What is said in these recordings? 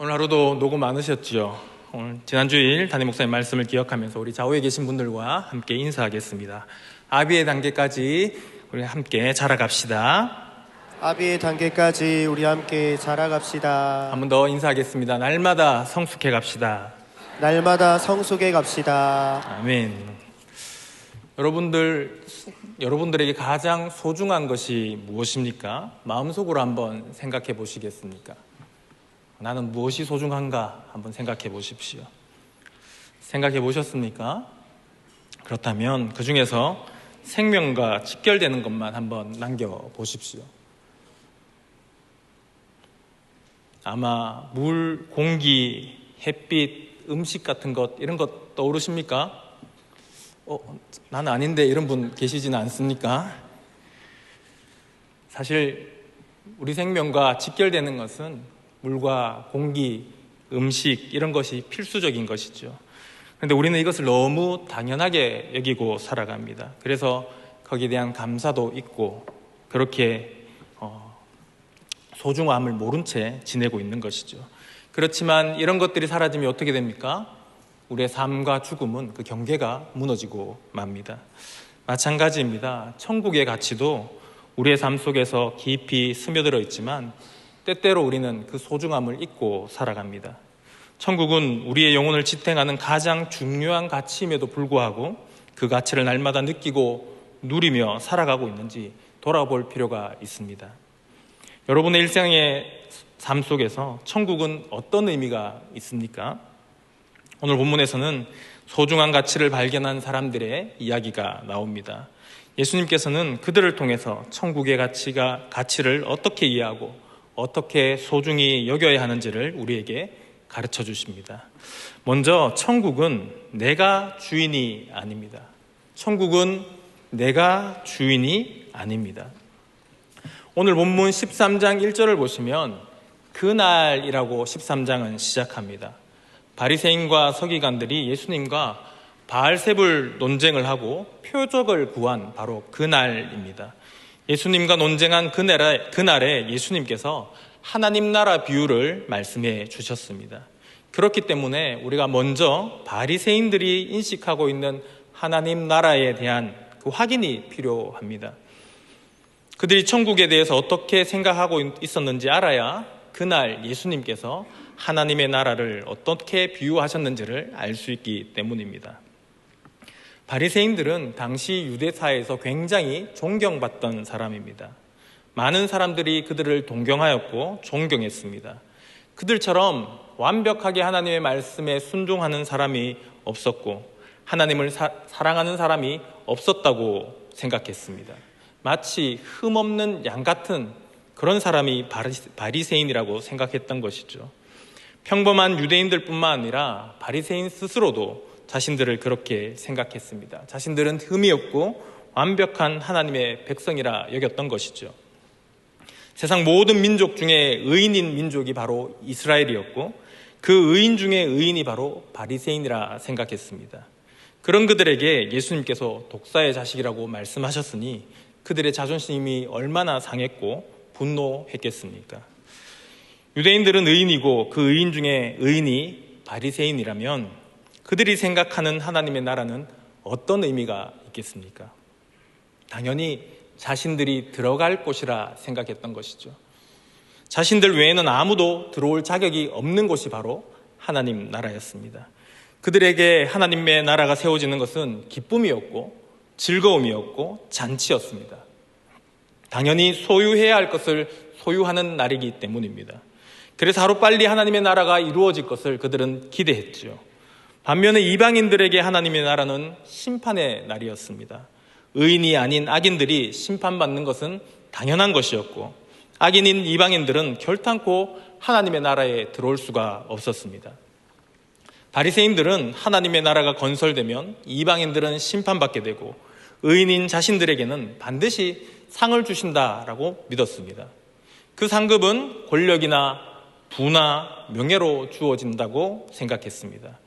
오늘 하루도 녹음 많으셨죠? 오늘 지난주일 담임 목사님 말씀을 기억하면서 우리 좌우에 계신 분들과 함께 인사하겠습니다. 아비의 단계까지 우리 함께 자라갑시다. 아비의 단계까지 우리 함께 자라갑시다. 한 번 더 인사하겠습니다. 날마다 성숙해 갑시다. 날마다 성숙해 갑시다. 아멘. 여러분들에게 가장 소중한 것이 무엇입니까? 마음속으로 한번 생각해 보시겠습니까? 나는 무엇이 소중한가 한번 생각해 보십시오. 생각해 보셨습니까? 그렇다면 그 중에서 생명과 직결되는 것만 한번 남겨 보십시오. 아마 물, 공기, 햇빛, 음식 같은 것 이런 것 떠오르십니까? 나는 아닌데 이런 분 계시지는 않습니까? 사실 우리 생명과 직결되는 것은 물과 공기, 음식 이런 것이 필수적인 것이죠. 그런데 우리는 이것을 너무 당연하게 여기고 살아갑니다. 그래서 거기에 대한 감사도 있고 그렇게 소중함을 모른 채 지내고 있는 것이죠. 그렇지만 이런 것들이 사라지면 어떻게 됩니까? 우리의 삶과 죽음은 그 경계가 무너지고 맙니다. 마찬가지입니다. 천국의 가치도 우리의 삶 속에서 깊이 스며들어 있지만 때때로 우리는 그 소중함을 잊고 살아갑니다. 천국은 우리의 영혼을 지탱하는 가장 중요한 가치임에도 불구하고 그 가치를 날마다 느끼고 누리며 살아가고 있는지 돌아볼 필요가 있습니다. 여러분의 일상의 삶 속에서 천국은 어떤 의미가 있습니까? 오늘 본문에서는 소중한 가치를 발견한 사람들의 이야기가 나옵니다. 예수님께서는 그들을 통해서 천국의 가치를 어떻게 이해하고 어떻게 소중히 여겨야 하는지를 우리에게 가르쳐 주십니다. 먼저 천국은 내가 주인이 아닙니다. 천국은 내가 주인이 아닙니다. 오늘 본문 13장 1절을 보시면 그날이라고 13장은 시작합니다. 바리새인과 서기관들이 예수님과 바알세불 논쟁을 하고 표적을 구한 바로 그날입니다. 예수님과 논쟁한 그날에 예수님께서 하나님 나라 비유를 말씀해 주셨습니다. 그렇기 때문에 우리가 먼저 바리새인들이 인식하고 있는 하나님 나라에 대한 그 확인이 필요합니다. 그들이 천국에 대해서 어떻게 생각하고 있었는지 알아야 그날 예수님께서 하나님의 나라를 어떻게 비유하셨는지를 알 수 있기 때문입니다. 바리새인들은 당시 유대사회에서 굉장히 존경받던 사람입니다. 많은 사람들이 그들을 동경하였고 존경했습니다. 그들처럼 완벽하게 하나님의 말씀에 순종하는 사람이 없었고 하나님을 사랑하는 사람이 없었다고 생각했습니다. 마치 흠없는 양 같은 그런 사람이 바리새인이라고 생각했던 것이죠. 평범한 유대인들뿐만 아니라 바리새인 스스로도 자신들을 그렇게 생각했습니다. 자신들은 흠이 없고 완벽한 하나님의 백성이라 여겼던 것이죠. 세상 모든 민족 중에 의인인 민족이 바로 이스라엘이었고 그 의인 중에 의인이 바로 바리새인이라 생각했습니다. 그런 그들에게 예수님께서 독사의 자식이라고 말씀하셨으니 그들의 자존심이 얼마나 상했고 분노했겠습니까? 유대인들은 의인이고 그 의인 중에 의인이 바리새인이라면 그들이 생각하는 하나님의 나라는 어떤 의미가 있겠습니까? 당연히 자신들이 들어갈 곳이라 생각했던 것이죠. 자신들 외에는 아무도 들어올 자격이 없는 곳이 바로 하나님 나라였습니다. 그들에게 하나님의 나라가 세워지는 것은 기쁨이었고 즐거움이었고 잔치였습니다. 당연히 소유해야 할 것을 소유하는 날이기 때문입니다. 그래서 하루빨리 하나님의 나라가 이루어질 것을 그들은 기대했죠. 반면에 이방인들에게 하나님의 나라는 심판의 날이었습니다. 의인이 아닌 악인들이 심판받는 것은 당연한 것이었고 악인인 이방인들은 결탄코 하나님의 나라에 들어올 수가 없었습니다. 바리새인들은 하나님의 나라가 건설되면 이방인들은 심판받게 되고 의인인 자신들에게는 반드시 상을 주신다라고 믿었습니다. 그 상급은 권력이나 부나 명예로 주어진다고 생각했습니다.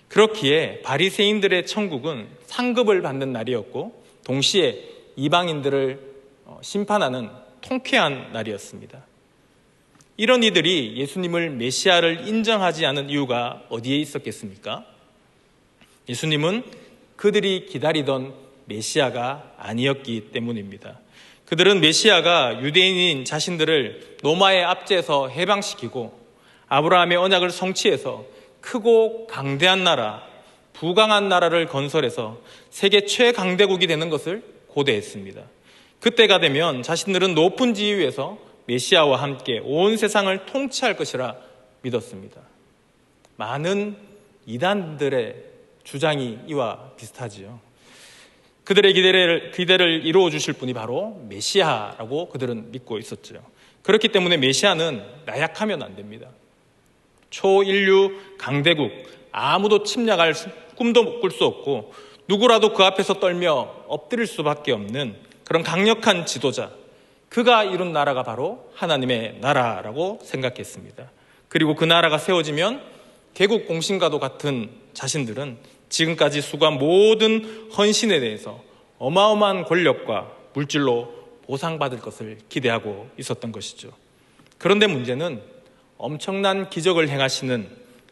그렇기에 바리새인들의 천국은 상급을 받는 날이었고 동시에 이방인들을 심판하는 통쾌한 날이었습니다. 이런 이들이 예수님을 메시아를 인정하지 않은 이유가 어디에 있었겠습니까? 예수님은 그들이 기다리던 메시아가 아니었기 때문입니다. 그들은 메시아가 유대인인 자신들을 로마의 압제에서 해방시키고 아브라함의 언약을 성취해서 크고 강대한 나라, 부강한 나라를 건설해서 세계 최강대국이 되는 것을 고대했습니다. 그때가 되면 자신들은 높은 지위에서 메시아와 함께 온 세상을 통치할 것이라 믿었습니다. 많은 이단들의 주장이 이와 비슷하지요. 그들의 기대를 이루어 주실 분이 바로 메시아라고 그들은 믿고 있었죠. 그렇기 때문에 메시아는 나약하면 안 됩니다. 초인류 강대국, 아무도 침략할 꿈도 꿀 수 없고 누구라도 그 앞에서 떨며 엎드릴 수밖에 없는 그런 강력한 지도자, 그가 이룬 나라가 바로 하나님의 나라라고 생각했습니다. 그리고 그 나라가 세워지면 개국 공신과도 같은 자신들은 지금까지 수고한 모든 헌신에 대해서 어마어마한 권력과 물질로 보상받을 것을 기대하고 있었던 것이죠. 그런데 문제는 엄청난 기적을 행하시는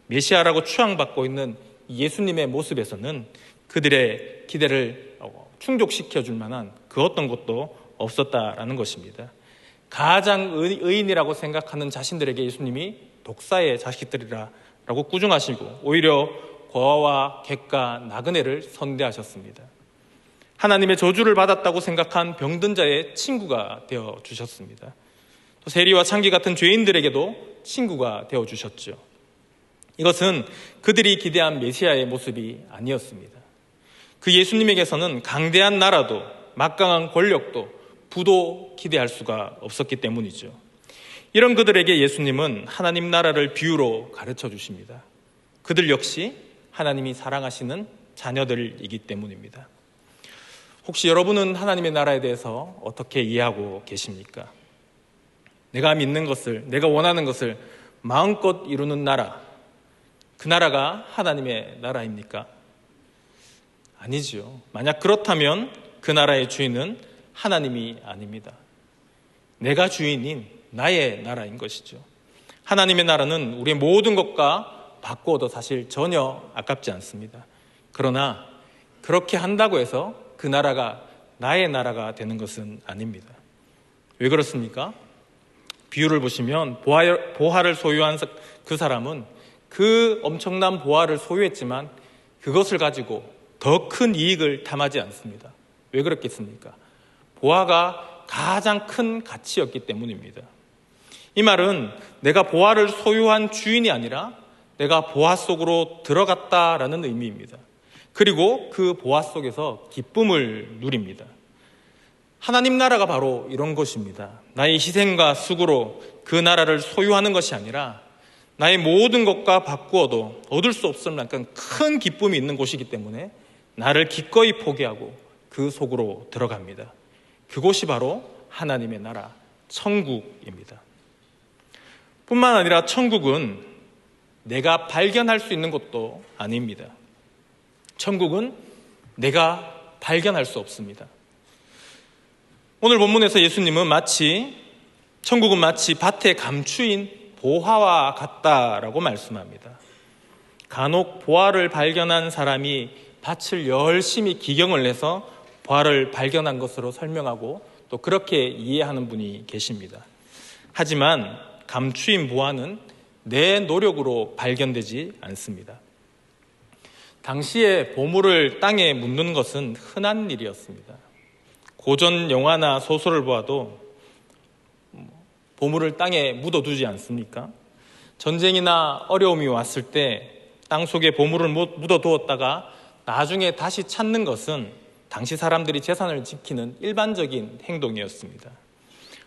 메시아라고 추앙받고 있는 예수님의 모습에서는 그들의 기대를 충족시켜줄 만한 그 어떤 것도 없었다라는 것입니다. 가장 의인이라고 생각하는 자신들에게 예수님이 독사의 자식들이라고 꾸중하시고 오히려 고아와 객과 나그네를 선대하셨습니다. 하나님의 저주를 받았다고 생각한 병든 자의 친구가 되어주셨습니다. 또 세리와 창기 같은 죄인들에게도 친구가 되어주셨죠. 이것은 그들이 기대한 메시아의 모습이 아니었습니다. 그 예수님에게서는 강대한 나라도 막강한 권력도 부도 기대할 수가 없었기 때문이죠. 이런 그들에게 예수님은 하나님 나라를 비유로 가르쳐 주십니다. 그들 역시 하나님이 사랑하시는 자녀들이기 때문입니다. 혹시 여러분은 하나님의 나라에 대해서 어떻게 이해하고 계십니까? 내가 믿는 것을, 내가 원하는 것을 마음껏 이루는 나라, 그 나라가 하나님의 나라입니까? 아니지요. 만약 그렇다면 그 나라의 주인은 하나님이 아닙니다. 내가 주인인 나의 나라인 것이죠. 하나님의 나라는 우리의 모든 것과 바꾸어도 사실 전혀 아깝지 않습니다. 그러나 그렇게 한다고 해서 그 나라가 나의 나라가 되는 것은 아닙니다. 왜 그렇습니까? 비유를 보시면 보화를 소유한 그 사람은 그 엄청난 보화를 소유했지만 그것을 가지고 더 큰 이익을 탐하지 않습니다. 왜 그렇겠습니까? 보화가 가장 큰 가치였기 때문입니다. 이 말은 내가 보화를 소유한 주인이 아니라 내가 보화 속으로 들어갔다라는 의미입니다. 그리고 그 보화 속에서 기쁨을 누립니다. 하나님 나라가 바로 이런 것입니다. 나의 희생과 수고로 그 나라를 소유하는 것이 아니라 나의 모든 것과 바꾸어도 얻을 수 없을 만큼 큰 기쁨이 있는 곳이기 때문에 나를 기꺼이 포기하고 그 속으로 들어갑니다. 그곳이 바로 하나님의 나라, 천국입니다. 뿐만 아니라 천국은 내가 발견할 수 있는 것도 아닙니다. 천국은 내가 발견할 수 없습니다. 오늘 본문에서 예수님은 천국은 마치 밭에 감추인 보화와 같다라고 말씀합니다. 간혹 보화를 발견한 사람이 밭을 열심히 기경을 해서 보화를 발견한 것으로 설명하고 또 그렇게 이해하는 분이 계십니다. 하지만 감추인 보화는 내 노력으로 발견되지 않습니다. 당시에 보물을 땅에 묻는 것은 흔한 일이었습니다. 고전 영화나 소설을 보아도 보물을 땅에 묻어두지 않습니까? 전쟁이나 어려움이 왔을 때 땅 속에 보물을 묻어두었다가 나중에 다시 찾는 것은 당시 사람들이 재산을 지키는 일반적인 행동이었습니다.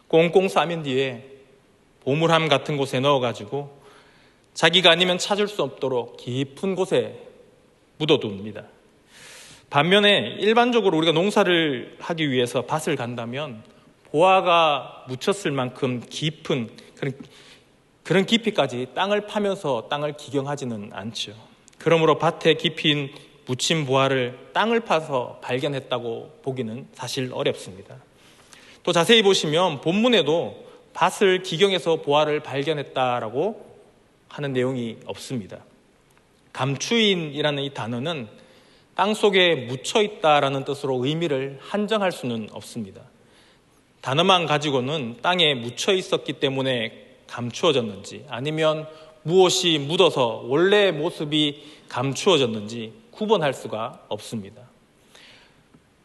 꽁꽁 싸맨 뒤에 보물함 같은 곳에 넣어가지고 자기가 아니면 찾을 수 없도록 깊은 곳에 묻어둡니다. 반면에 일반적으로 우리가 농사를 하기 위해서 밭을 간다면 보화가 묻혔을 만큼 깊은 그런 깊이까지 땅을 파면서 땅을 기경하지는 않죠. 그러므로 밭에 깊이 묻힌 보화를 땅을 파서 발견했다고 보기는 사실 어렵습니다. 또 자세히 보시면 본문에도 밭을 기경해서 보화를 발견했다라고 하는 내용이 없습니다. 감추인이라는 이 단어는 땅 속에 묻혀 있다라는 뜻으로 의미를 한정할 수는 없습니다. 단어만 가지고는 땅에 묻혀 있었기 때문에 감추어졌는지 아니면 무엇이 묻어서 원래의 모습이 감추어졌는지 구분할 수가 없습니다.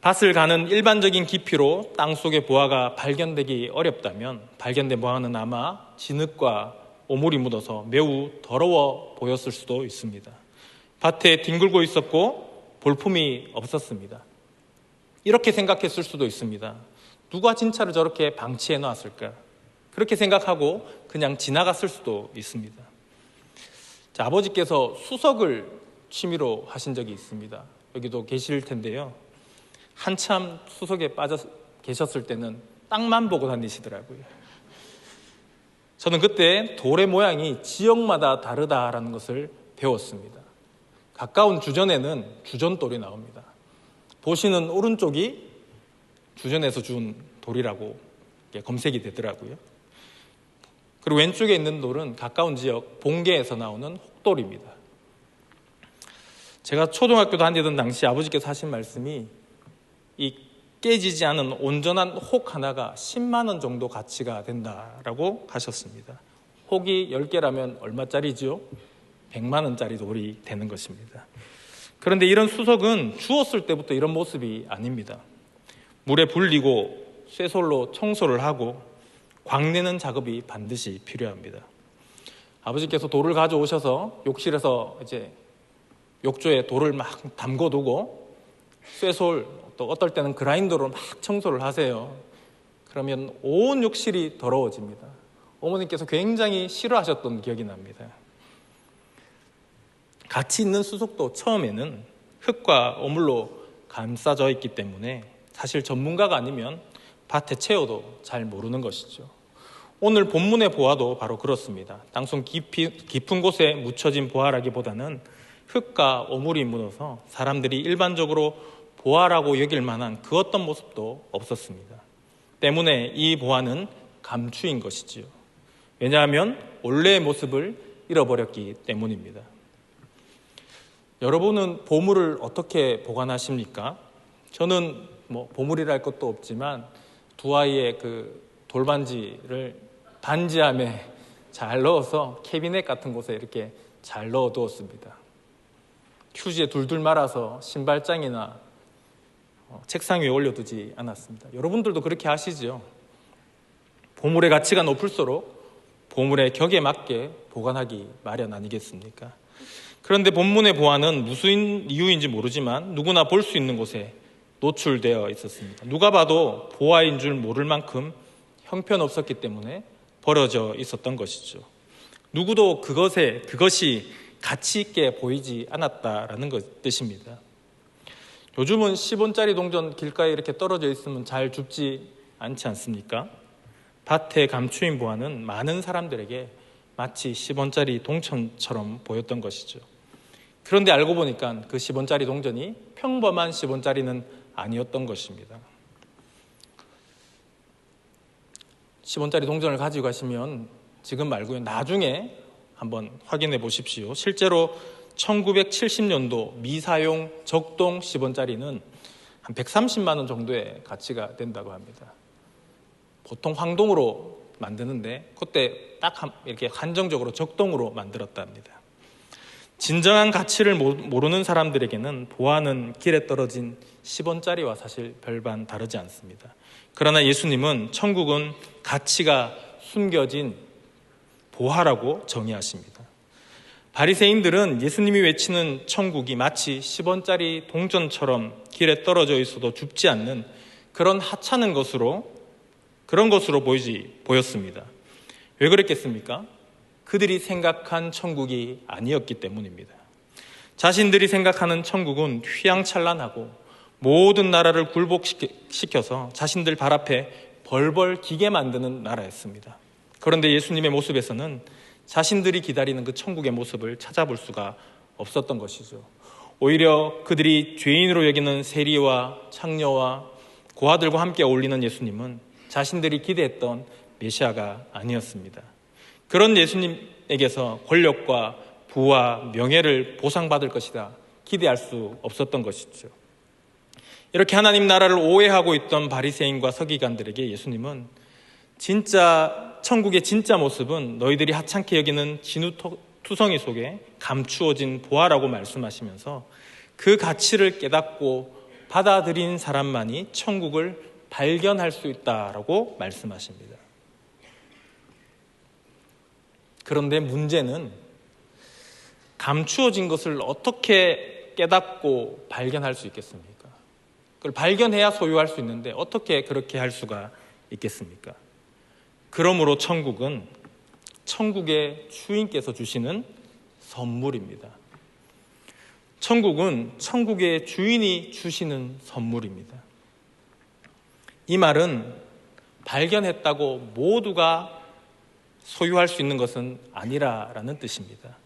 밭을 가는 일반적인 깊이로 땅 속의 보화가 발견되기 어렵다면 발견된 보화는 아마 진흙과 오물이 묻어서 매우 더러워 보였을 수도 있습니다. 밭에 뒹굴고 있었고 볼품이 없었습니다. 이렇게 생각했을 수도 있습니다. 누가 진짜를 저렇게 방치해 놨을까? 그렇게 생각하고 그냥 지나갔을 수도 있습니다. 자, 아버지께서 수석을 취미로 하신 적이 있습니다. 여기도 계실 텐데요. 한참 수석에 빠져 계셨을 때는 땅만 보고 다니시더라고요. 저는 그때 돌의 모양이 지역마다 다르다라는 것을 배웠습니다. 가까운 주전에는 주전돌이 나옵니다. 보시는 오른쪽이 주전에서 준 돌이라고 검색이 되더라고요. 그리고 왼쪽에 있는 돌은 가까운 지역 봉계에서 나오는 혹돌입니다. 제가 초등학교 다니던 당시 아버지께서 하신 말씀이 이 깨지지 않은 온전한 혹 하나가 10만 원 정도 가치가 된다라고 하셨습니다. 혹이 10개라면 얼마짜리죠? 100만 원짜리 돌이 되는 것입니다. 그런데 이런 수석은 주웠을 때부터 이런 모습이 아닙니다. 물에 불리고 쇠솔로 청소를 하고 광내는 작업이 반드시 필요합니다. 아버지께서 돌을 가져오셔서 욕실에서 이제 욕조에 돌을 막 담궈두고 쇠솔 또 어떨 때는 그라인더로 막 청소를 하세요. 그러면 온 욕실이 더러워집니다. 어머니께서 굉장히 싫어하셨던 기억이 납니다. 같이 있는 수석도 처음에는 흙과 오물로 감싸져 있기 때문에 사실 전문가가 아니면 밭에 채워도 잘 모르는 것이죠. 오늘 본문의 보화도 바로 그렇습니다. 땅속 깊은 곳에 묻혀진 보화라기보다는 흙과 오물이 묻어서 사람들이 일반적으로 보화라고 여길 만한 그 어떤 모습도 없었습니다. 때문에 이 보화는 감추인 것이지요. 왜냐하면 원래의 모습을 잃어버렸기 때문입니다. 여러분은 보물을 어떻게 보관하십니까? 저는 보물이라 할 것도 없지만 두 아이의 그 돌반지를 반지함에 잘 넣어서 캐비넷 같은 곳에 이렇게 잘 넣어두었습니다. 휴지에 둘둘 말아서 신발장이나 책상 위에 올려두지 않았습니다. 여러분들도 그렇게 하시죠? 보물의 가치가 높을수록 보물의 격에 맞게 보관하기 마련 아니겠습니까? 그런데 본문의 보화는 무슨 이유인지 모르지만 누구나 볼 수 있는 곳에 노출되어 있었습니다. 누가 봐도 보화인 줄 모를 만큼 형편없었기 때문에 버려져 있었던 것이죠. 누구도 그것이 가치 있게 보이지 않았다라는 뜻입니다. 요즘은 10원짜리 동전 길가에 이렇게 떨어져 있으면 잘 줍지 않지 않습니까? 밭에 감추인 보화는 많은 사람들에게 마치 10원짜리 동전처럼 보였던 것이죠. 그런데 알고 보니까 그 10원짜리 동전이 평범한 10원짜리는 아니었던 것입니다. 10원짜리 동전을 가지고 가시면 지금 말고요, 나중에 한번 확인해 보십시오. 실제로 1970년도 미사용 적동 10원짜리는 한 130만 원 정도의 가치가 된다고 합니다. 보통 황동으로 만드는데 그때 딱 이렇게 한정적으로 적동으로 만들었다 합니다. 진정한 가치를 모르는 사람들에게는 보화는 길에 떨어진 10원짜리와 사실 별반 다르지 않습니다. 그러나 예수님은 천국은 가치가 숨겨진 보화라고 정의하십니다. 바리새인들은 예수님이 외치는 천국이 마치 10원짜리 동전처럼 길에 떨어져 있어도 줍지 않는 그런 하찮은 그런 것으로 보였습니다. 왜 그랬겠습니까? 그들이 생각한 천국이 아니었기 때문입니다. 자신들이 생각하는 천국은 휘황찬란하고 모든 나라를 굴복시켜서 자신들 발 앞에 벌벌 기게 만드는 나라였습니다. 그런데 예수님의 모습에서는 자신들이 기다리는 그 천국의 모습을 찾아볼 수가 없었던 것이죠. 오히려 그들이 죄인으로 여기는 세리와 창녀와 고아들과 함께 어울리는 예수님은 자신들이 기대했던 메시아가 아니었습니다. 그런 예수님에게서 권력과 부와 명예를 보상받을 것이다 기대할 수 없었던 것이죠. 이렇게 하나님 나라를 오해하고 있던 바리새인과 서기관들에게 예수님은 천국의 진짜 모습은 너희들이 하찮게 여기는 진우투성이 속에 감추어진 보화라고 말씀하시면서 그 가치를 깨닫고 받아들인 사람만이 천국을 발견할 수 있다라고 말씀하십니다. 그런데 문제는 감추어진 것을 어떻게 깨닫고 발견할 수 있겠습니까? 그걸 발견해야 소유할 수 있는데 어떻게 그렇게 할 수가 있겠습니까? 그러므로 천국은 천국의 주인께서 주시는 선물입니다. 천국은 천국의 주인이 주시는 선물입니다. 이 말은 발견했다고 모두가 소유할 수 있는 것은 아니라라는 뜻입니다.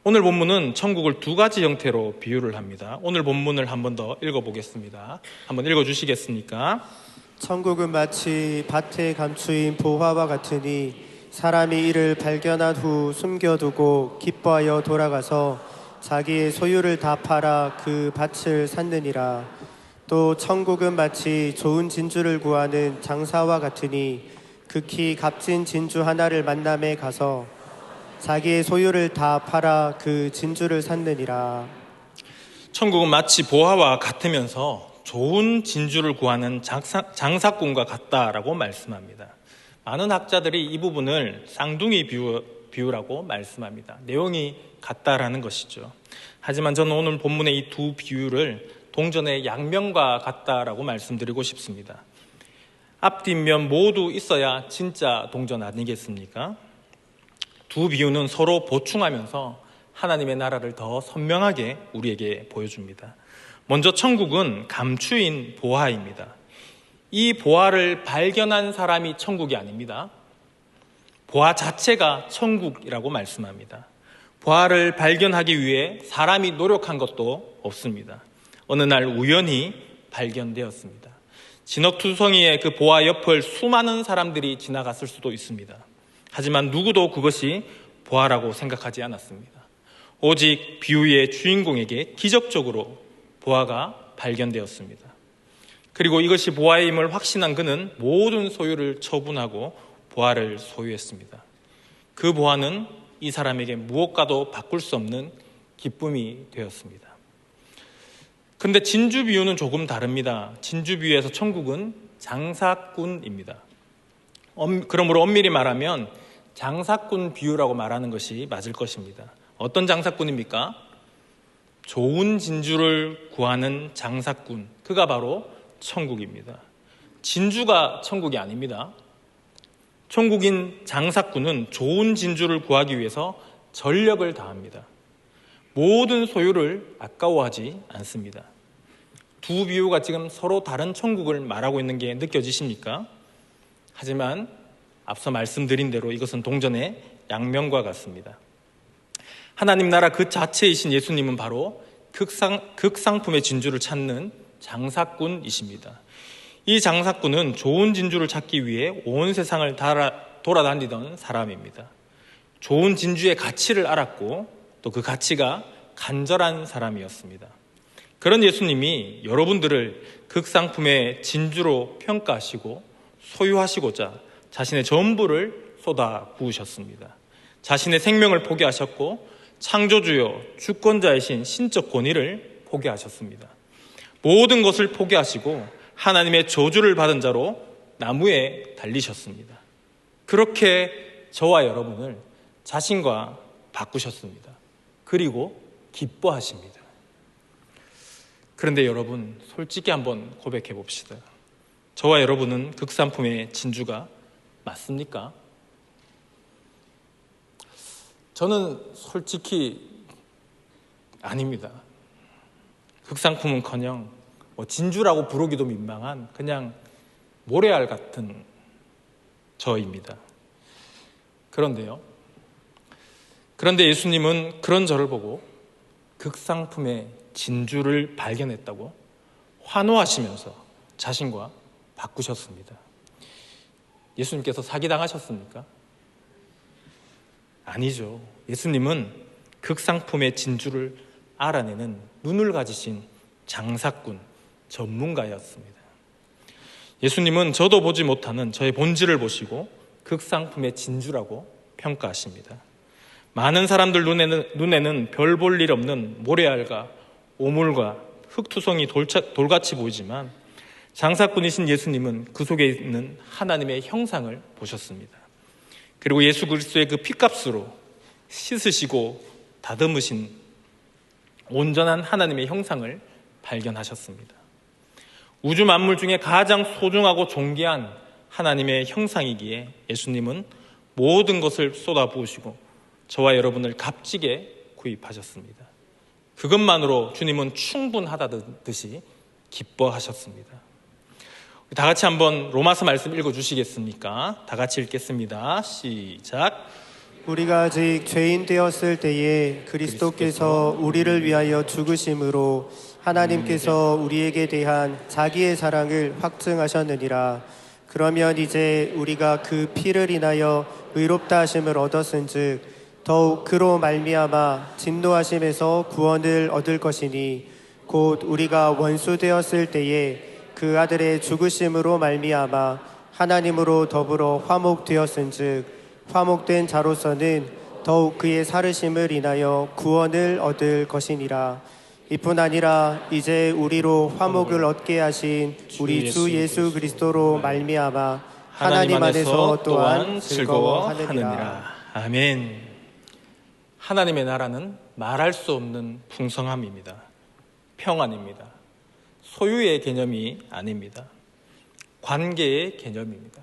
오늘 본문은 천국을 두 가지 형태로 비유를 합니다. 오늘 본문을 한 번 더 읽어보겠습니다. 한번 읽어주시겠습니까? 천국은 마치 밭에 감추인 보화와 같으니 사람이 이를 발견한 후 숨겨두고 기뻐하여 돌아가서 자기의 소유를 다 팔아 그 밭을 샀느니라. 또 천국은 마치 좋은 진주를 구하는 장사와 같으니 극히 값진 진주 하나를 만남에 가서 자기의 소유를 다 팔아 그 진주를 샀느니라. 천국은 마치 보화와 같으면서 좋은 진주를 구하는 장사꾼과 같다라고 말씀합니다. 많은 학자들이 이 부분을 쌍둥이 비유라고 말씀합니다. 내용이 같다라는 것이죠. 하지만 저는 오늘 본문의 이 두 비유를 동전의 양면과 같다라고 말씀드리고 싶습니다. 앞뒷면 모두 있어야 진짜 동전 아니겠습니까? 두 비유는 서로 보충하면서 하나님의 나라를 더 선명하게 우리에게 보여줍니다. 먼저 천국은 감추인 보화입니다. 이 보화를 발견한 사람이 천국이 아닙니다. 보화 자체가 천국이라고 말씀합니다. 보화를 발견하기 위해 사람이 노력한 것도 없습니다. 어느 날 우연히 발견되었습니다. 진흙투성이의 그 보화 옆을 수많은 사람들이 지나갔을 수도 있습니다. 하지만 누구도 그것이 보화라고 생각하지 않았습니다. 오직 비유의 주인공에게 기적적으로 보화가 발견되었습니다. 그리고 이것이 보화임을 확신한 그는 모든 소유를 처분하고 보화를 소유했습니다. 그 보화는 이 사람에게 무엇과도 바꿀 수 없는 기쁨이 되었습니다. 그런데 진주 비유는 조금 다릅니다. 진주 비유에서 천국은 장사꾼입니다. 그러므로 엄밀히 말하면 장사꾼 비유라고 말하는 것이 맞을 것입니다. 어떤 장사꾼입니까? 좋은 진주를 구하는 장사꾼, 그가 바로 천국입니다. 진주가 천국이 아닙니다. 천국인 장사꾼은 좋은 진주를 구하기 위해서 전력을 다합니다. 모든 소유를 아까워하지 않습니다. 두 비유가 지금 서로 다른 천국을 말하고 있는 게 느껴지십니까? 하지만 앞서 말씀드린 대로 이것은 동전의 양면과 같습니다. 하나님 나라 그 자체이신 예수님은 바로 극상품의 진주를 찾는 장사꾼이십니다. 이 장사꾼은 좋은 진주를 찾기 위해 온 세상을 돌아다니던 사람입니다. 좋은 진주의 가치를 알았고 또 그 가치가 간절한 사람이었습니다. 그런 예수님이 여러분들을 극상품의 진주로 평가하시고 소유하시고자 자신의 전부를 쏟아 부으셨습니다. 자신의 생명을 포기하셨고 창조주요 주권자이신 신적 권위를 포기하셨습니다. 모든 것을 포기하시고 하나님의 저주를 받은 자로 나무에 달리셨습니다. 그렇게 저와 여러분을 자신과 바꾸셨습니다. 그리고 기뻐하십니다. 그런데 여러분, 솔직히 한번 고백해 봅시다. 저와 여러분은 극상품의 진주가 맞습니까? 저는 솔직히 아닙니다. 극상품은커녕 진주라고 부르기도 민망한 그냥 모래알 같은 저입니다. 그런데 예수님은 그런 저를 보고 극상품의 진주를 발견했다고 환호하시면서 자신과 바꾸셨습니다. 예수님께서 사기당하셨습니까? 아니죠. 예수님은 극상품의 진주를 알아내는 눈을 가지신 장사꾼, 전문가였습니다. 예수님은 저도 보지 못하는 저의 본질을 보시고 극상품의 진주라고 평가하십니다. 많은 사람들 눈에는 별 볼 일 없는 모래알과 오물과 흙투성이 돌같이 보이지만 장사꾼이신 예수님은 그 속에 있는 하나님의 형상을 보셨습니다. 그리고 예수 그리스도의 그 피값으로 씻으시고 다듬으신 온전한 하나님의 형상을 발견하셨습니다. 우주 만물 중에 가장 소중하고 존귀한 하나님의 형상이기에 예수님은 모든 것을 쏟아부으시고 저와 여러분을 값지게 구입하셨습니다. 그것만으로 주님은 충분하다듯이 기뻐하셨습니다. 다 같이 한번 로마서 말씀 읽어주시겠습니까? 다 같이 읽겠습니다. 시작. 우리가 아직 죄인 되었을 때에 그리스도께서 우리를 위하여 죽으심으로 하나님께서 우리에게 대한 자기의 사랑을 확증하셨느니라. 그러면 이제 우리가 그 피를 인하여 의롭다 하심을 얻었은즉 더욱 그로 말미암아 진노하심에서 구원을 얻을 것이니 곧 우리가 원수 되었을 때에 그 아들의 죽으심으로 말미암아 하나님으로 더불어 화목되었은즉 화목된 자로서는 더욱 그의 살으심을 인하여 구원을 얻을 것이니라. 이뿐 아니라 이제 우리로 화목을 얻게 하신 우리 주 예수 그리스도로 말미암아 하나님 안에서 또한 즐거워하느니라. 아멘. 하나님의 나라는 말할 수 없는 풍성함입니다. 평안입니다. 소유의 개념이 아닙니다. 관계의 개념입니다.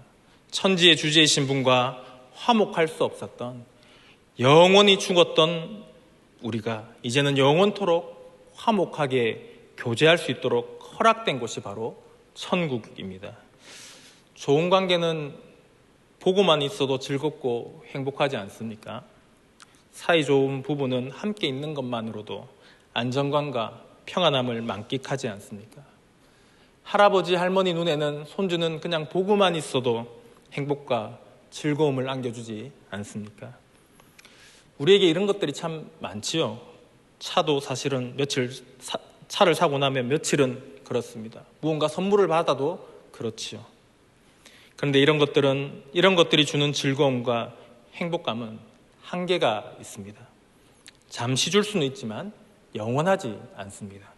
천지의 주제이신 분과 화목할 수 없었던, 영원히 죽었던 우리가 이제는 영원토록 화목하게 교제할 수 있도록 허락된 곳이 바로 천국입니다. 좋은 관계는 보고만 있어도 즐겁고 행복하지 않습니까? 사이좋은 부부는 함께 있는 것만으로도 안정감과 평안함을 만끽하지 않습니까? 할아버지, 할머니 눈에는 손주는 그냥 보고만 있어도 행복과 즐거움을 안겨주지 않습니까? 우리에게 이런 것들이 참 많지요. 차도 사실은 차를 사고 나면 며칠은 그렇습니다. 무언가 선물을 받아도 그렇지요. 그런데 이런 것들이 주는 즐거움과 행복감은 한계가 있습니다. 잠시 줄 수는 있지만 영원하지 않습니다.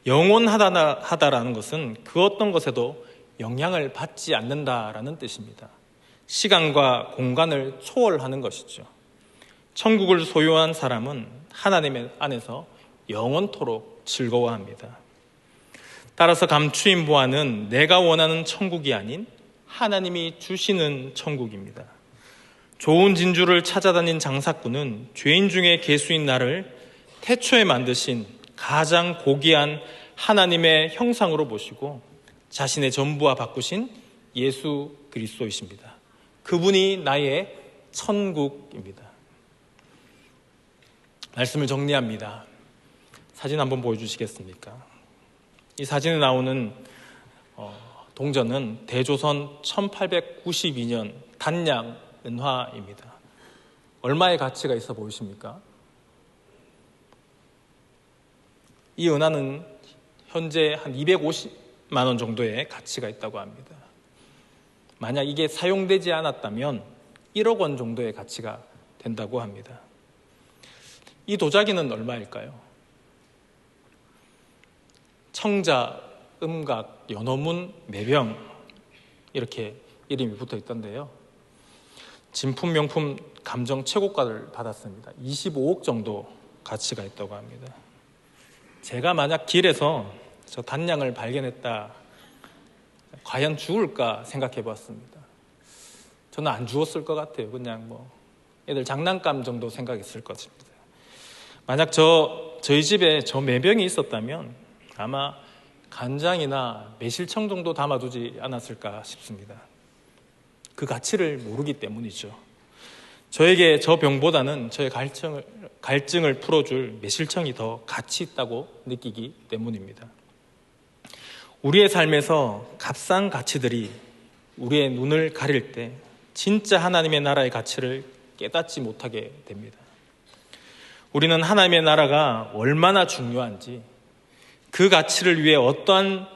영원하다라는 것은 그 어떤 것에도 영향을 받지 않는다라는 뜻입니다. 시간과 공간을 초월하는 것이죠. 천국을 소유한 사람은 하나님 안에서 영원토록 즐거워합니다. 따라서 감추인 보화는 내가 원하는 천국이 아닌 하나님이 주시는 천국입니다. 좋은 진주를 찾아다닌 장사꾼은 죄인 중에 괴수인 나를 태초에 만드신 가장 고귀한 하나님의 형상으로 보시고 자신의 전부와 바꾸신 예수 그리스도이십니다. 그분이 나의 천국입니다. 말씀을 정리합니다. 사진 한번 보여주시겠습니까? 이 사진에 나오는 동전은 대조선 1892년 단양 은화입니다. 얼마의 가치가 있어 보이십니까? 이 은화는 현재 한 250만 원 정도의 가치가 있다고 합니다. 만약 이게 사용되지 않았다면 1억 원 정도의 가치가 된다고 합니다. 이 도자기는 얼마일까요? 청자, 음각, 연호문, 매병 이렇게 이름이 붙어 있던데요. 진품, 명품, 감정 최고가를 받았습니다. 25억 정도 가치가 있다고 합니다. 제가 만약 길에서 저 단양을 발견했다, 과연 죽을까 생각해 봤습니다. 저는 안 죽었을 것 같아요. 그냥 애들 장난감 정도 생각했을 것입니다. 만약 저희 집에 저 매병이 있었다면 아마 간장이나 매실청 정도 담아두지 않았을까 싶습니다. 그 가치를 모르기 때문이죠. 저에게 저 병보다는 저의 갈증을 풀어줄 매실청이 더 가치 있다고 느끼기 때문입니다. 우리의 삶에서 값싼 가치들이 우리의 눈을 가릴 때 진짜 하나님의 나라의 가치를 깨닫지 못하게 됩니다. 우리는 하나님의 나라가 얼마나 중요한지, 그 가치를 위해 어떠한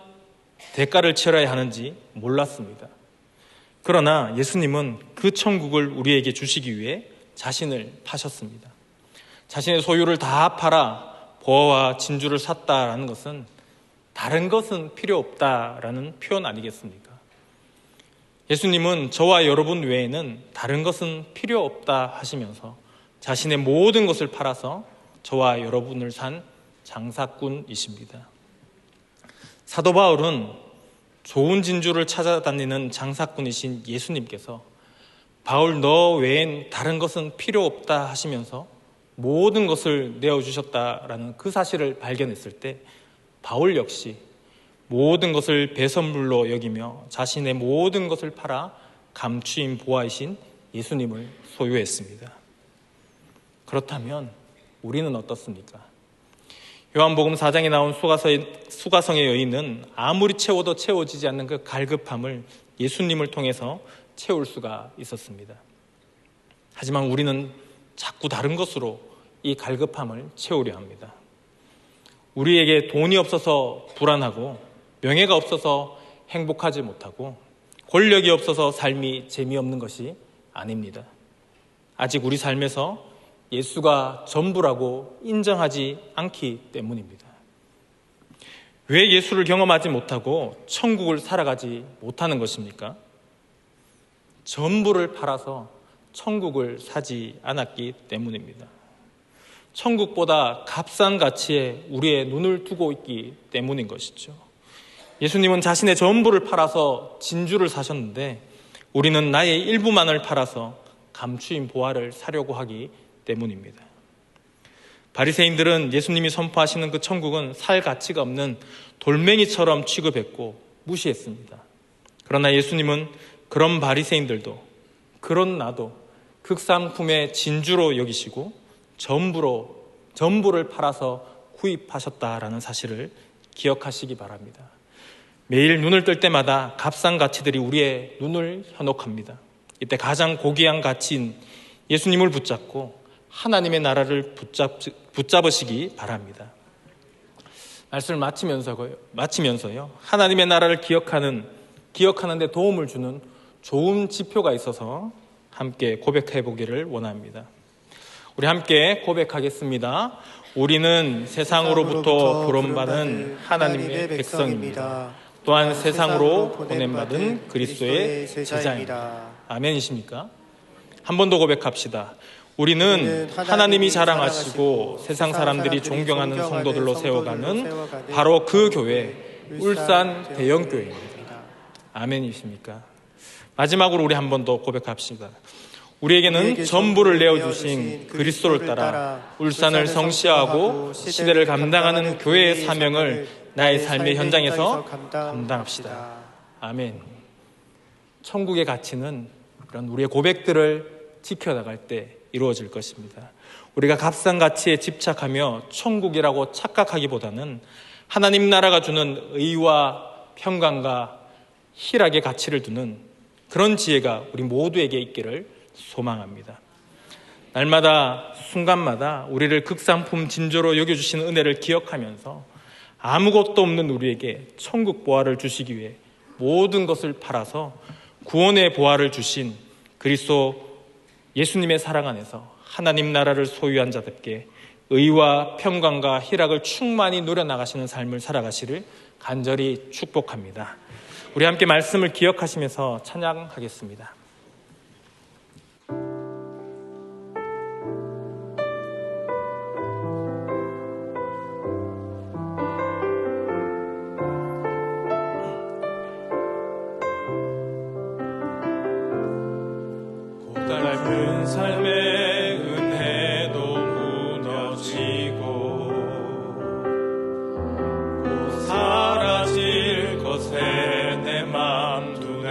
대가를 치러야 하는지 몰랐습니다. 그러나 예수님은 그 천국을 우리에게 주시기 위해 자신을 파셨습니다. 자신의 소유를 다 팔아 보화와 진주를 샀다라는 것은 다른 것은 필요 없다라는 표현 아니겠습니까? 예수님은 저와 여러분 외에는 다른 것은 필요 없다 하시면서 자신의 모든 것을 팔아서 저와 여러분을 산 장사꾼이십니다. 사도 바울은 좋은 진주를 찾아다니는 장사꾼이신 예수님께서 바울 너 외엔 다른 것은 필요 없다 하시면서 모든 것을 내어주셨다라는 그 사실을 발견했을 때 바울 역시 모든 것을 배선물로 여기며 자신의 모든 것을 팔아 감추인 보화이신 예수님을 소유했습니다. 그렇다면 우리는 어떻습니까? 요한복음 4장에 나온 수가성의 여인은 아무리 채워도 채워지지 않는 그 갈급함을 예수님을 통해서 채울 수가 있었습니다. 하지만 우리는 자꾸 다른 것으로 이 갈급함을 채우려 합니다. 우리에게 돈이 없어서 불안하고, 명예가 없어서 행복하지 못하고, 권력이 없어서 삶이 재미없는 것이 아닙니다. 아직 우리 삶에서 예수가 전부라고 인정하지 않기 때문입니다. 왜 예수를 경험하지 못하고 천국을 살아가지 못하는 것입니까? 전부를 팔아서 천국을 사지 않았기 때문입니다. 천국보다 값싼 가치에 우리의 눈을 두고 있기 때문인 것이죠. 예수님은 자신의 전부를 팔아서 진주를 사셨는데 우리는 나의 일부만을 팔아서 감추인 보화를 사려고 하기 때문입니다. 바리새인들은 예수님이 선포하시는 그 천국은 살 가치가 없는 돌멩이처럼 취급했고 무시했습니다. 그러나 예수님은 그런 바리새인들도, 그런 나도 극상품의 진주로 여기시고 전부를 팔아서 구입하셨다라는 사실을 기억하시기 바랍니다. 매일 눈을 뜰 때마다 값싼 가치들이 우리의 눈을 현혹합니다. 이때 가장 고귀한 가치인 예수님을 붙잡고 하나님의 나라를 붙잡으시기 바랍니다. 말씀을 마치면서요. 하나님의 나라를 기억하는 데 도움을 주는 좋은 지표가 있어서 함께 고백해 보기를 원합니다. 우리 함께 고백하겠습니다. 우리는 세상으로부터 부름받은 하나님의 백성입니다. 또한 세상으로 보냄받은 그리스도의 제자입니다. 아멘이십니까? 한 번 더 고백합시다. 우리는 하나님이 자랑하시고 세상 사람들이 존경하는 성도들로 세워가는 바로 그 교회, 울산 대형교회입니다. 아멘이십니까? 마지막으로 우리 한 번 더 고백합시다. 우리에게는 전부를 내어주신 그리스도를 따라 울산을 성취하고 시대를 감당하는 교회의 사명을 나의 삶의 현장에서 감당합시다. 아멘. 천국의 가치는 그런 우리의 고백들을 지켜나갈 때 이루어질 것입니다. 우리가 값싼 가치에 집착하며 천국이라고 착각하기보다는 하나님 나라가 주는 의와 평강과 희락의 가치를 두는 그런 지혜가 우리 모두에게 있기를 소망합니다. 날마다 순간마다 우리를 극상품 진주로 여겨주시는 은혜를 기억하면서 아무것도 없는 우리에게 천국 보화를 주시기 위해 모든 것을 팔아서 구원의 보화를 주신 그리스도 예수님의 사랑 안에서 하나님 나라를 소유한 자답게 의와 평강과 희락을 충만히 누려나가시는 삶을 살아가시를 간절히 축복합니다. 우리 함께 말씀을 기억하시면서 찬양하겠습니다. 고달픈 삶의 은혜도 무너지고 곧 사라질 것에 내 맘 두네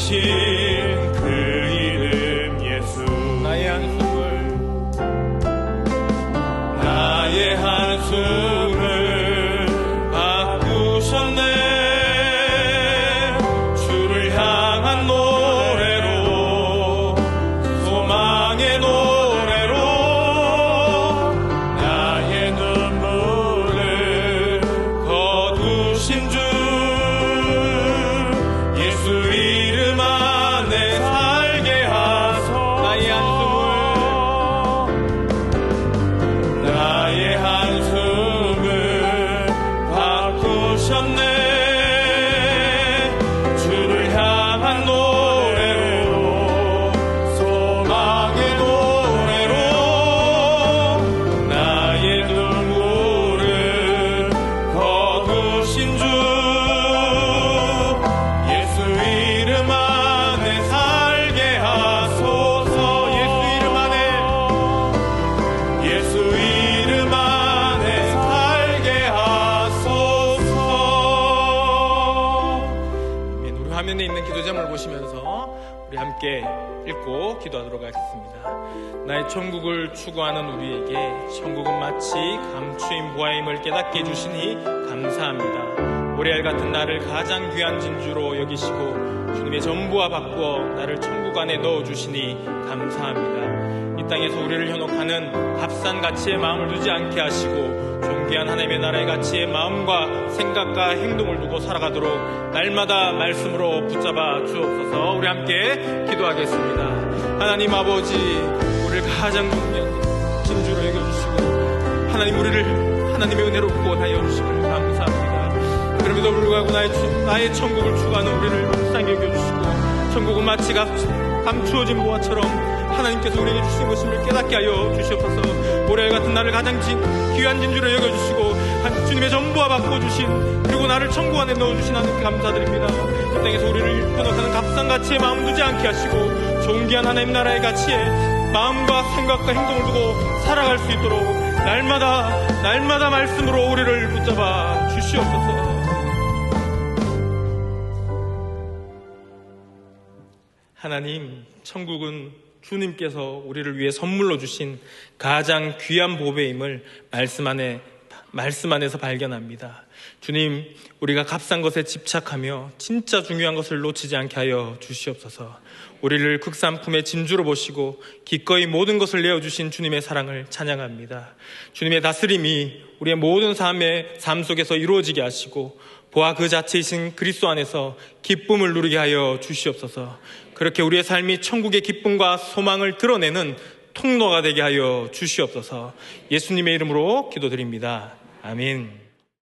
주신 그 이름 예수. 나의 한숨을 바꾸셨네. 주를 향한 노래로, 소망의 노래로 나의 눈물을 거두신 주 예수 이름 안에 살게 하소. 나의 한숨을 바꾸셨네. 주를 향한 노래로, 소망의 노래로 나의 눈물을 거두신 주 예수 이름 안에 살게 하소서. 예수 이름 안에 살게 하소서. 우리 화면에 있는 기도 제목을 보시면서 우리 함께 읽고 기도하도록 하겠습니다. 나의 천국을 추구하는 우리에게 천국은 마치 감추인 보화임을 깨닫게 해주시니 감사합니다. 보리알 같은 나를 가장 귀한 진주로 여기시고 주님의 전부와 바꾸어 나를 천국 안에 넣어주시니 감사합니다. 이 땅에서 우리를 현혹하는 값싼 가치의 마음을 두지 않게 하시고 존귀한 하나님의 나라의 가치의 마음과 생각과 행동을 두고 살아가도록 날마다 말씀으로 붙잡아 주옵소서. 우리 함께 기도하겠습니다. 하나님 아버지, 우리를 가장 존귀한 진주로 여겨주시고 하나님 우리를 하나님의 은혜로 구원하여 주시길 감사합니다. 그럼에도 불구하고 나의 천국을 추구하는 우리를 불쌍히 여겨주시고 천국은 마치 감추어진 보화처럼 하나님께서 우리에게 주신 것임을 깨닫게 하여 주시옵소서. 보리알 같은 나를 가장 귀한 진주로 여겨주시고 주님의 전부와 바꿔주신, 그리고 나를 천국 안에 넣어주신 하나님께 감사드립니다. 이 땅에서 우리를 현혹하는 값싼 가치에 마음 두지 않게 하시고 존귀한 하나님 나라의 가치에 마음과 생각과 행동을 두고 살아갈 수 있도록 날마다 말씀으로 우리를 붙잡아 주시옵소서. 하나님, 천국은 주님께서 우리를 위해 선물로 주신 가장 귀한 보배임을 말씀 안에서 발견합니다. 주님, 우리가 값싼 것에 집착하며 진짜 중요한 것을 놓치지 않게 하여 주시옵소서. 우리를 극산품의 진주로 보시고 기꺼이 모든 것을 내어주신 주님의 사랑을 찬양합니다. 주님의 다스림이 우리의 모든 삶 속에서 이루어지게 하시고 보아 그 자체이신 그리스도 안에서 기쁨을 누리게 하여 주시옵소서. 그렇게 우리의 삶이 천국의 기쁨과 소망을 드러내는 통로가 되게 하여 주시옵소서. 예수님의 이름으로 기도드립니다. 아멘.